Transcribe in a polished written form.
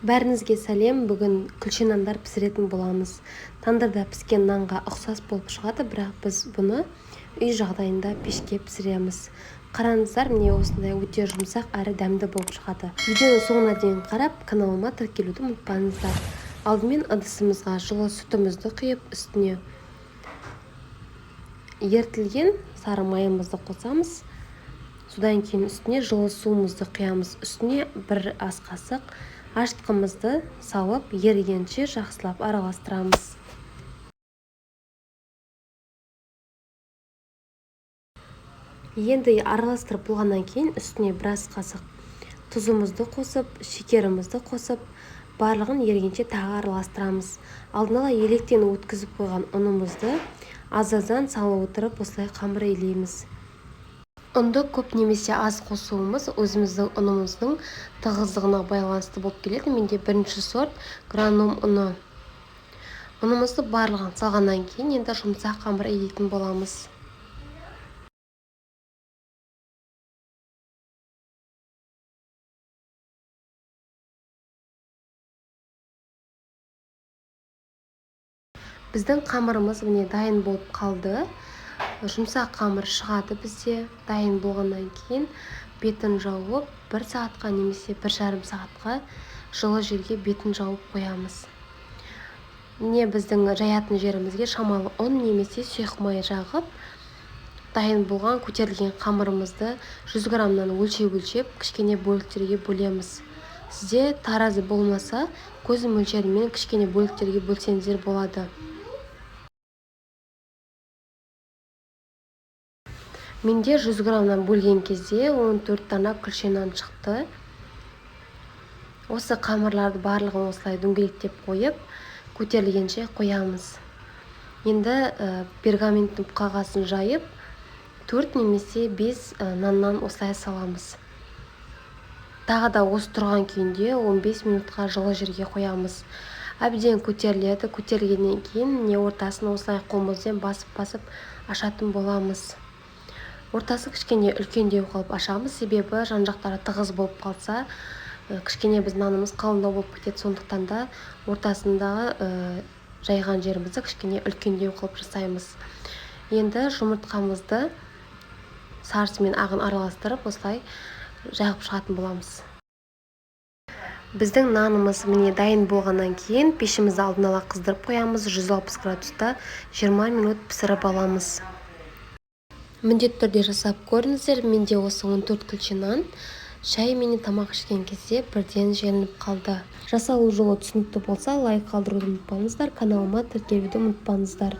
Бәріңізге сәлем. Бүгін күлше нандар пісіретін боламыз. Тандырда піскен нанға ұқсас болып шығады, бірақ біз бұны үй жағдайында пешке пісіреміз. Қараңыздар, міне осындай өте жұмсақ әрі дәмді болып шығады. Видеоны соңына дейін қарап, каналыма тіркелуді ұмытпаңыздар. Алдымен ыдысымызға жылы сүтімізді құйып, үстіне ерітілген сары майымызды қосамыз. Содан кейін үстіне жылы суымызды құямыз. Үстіне бір ас қасық ашытқымызды салып, ерігенше жақсылап араластырамыз. Енді араластырып болғаннан кейін үстіне бір ас қасық тұзымызды қосып, шекерімізді қосып, барлығын ерігенше тағы араластырамыз. Алдын ала електен өткізіп қойған ұнымызды аз-аздан салып отырып, осылай қамыр илейміз. Ұнды көп немесе аз қосуымыз өзіміздің ұнымыздың тығыздығына байланысты болып келеді. Менде бірінші сорт граном ұны. Ұнымызды барлығын салғаннан кейін енді жұмсақ қамыр илейтін боламыз. Біздің қамырымыз міне дайын болып қалды. Жұмсақ қамыр шығады бізде. Дайын болғаннан кейін бетін жауып 1 сағатқа немесе 1,5 сағатқа жылы жерге бетін жауып қоямыз. Міне біздің жаятын жерімізге шамалы ұн немесе сұйық май жағып, дайын болған көтерілген қамырымызды 100 граммнан өлшеп, кішкене бөліктерге бөлеміз. Сізде таразы болмаса, көз мөлшерімен кішкене бөліктерге бөлсеңіздер болады. Менде 100 граммнан бөлген кезде 14 дана күлше нан шықты. Осы қамырларды барлығын осылай дөңгелектеп қойып, көтерілгенше қоямыз. Енді пергаменттің қағазын жайып, 4 немесе 5 наннан осылай саламыз. Тағы да осы тұрған күйінде 15 минутқа жылы жерге қоямыз. Әбден көтеріледі. Көтерілгеннен кейін не ортасын осылай қолымызбен басып ашатын боламыз. Ортасы кішкене үлкендеу қалып ашамыз, себебі жан-жақтары тығыз болып қалса, кішкене біз нанымыз қалыңдау болып кетеді. Сондықтан да ортасындағы жайған жерімізді кішкене үлкендеу қылып жасаймыз. Енді жұмыртқамызды сарысы мен ағын араластырып, осылай жағып шығатын боламыз. Біздің нанымыз міне дайын болғаннан кейін пешімізді алдын ала қыздырып қоямыз. 160 градуста 20 минут пісіріп аламыз. Міндетті түрде жасап көріңіздер. Менде осы 14 күлше нан шай мен тамақ ішкен кезде бірден желініп қалды. Жасалу жолы түсінікті болса, лайк қалдыруды ұмытпаңыздар, каналыма тіркелуді ұмытпаңыздар.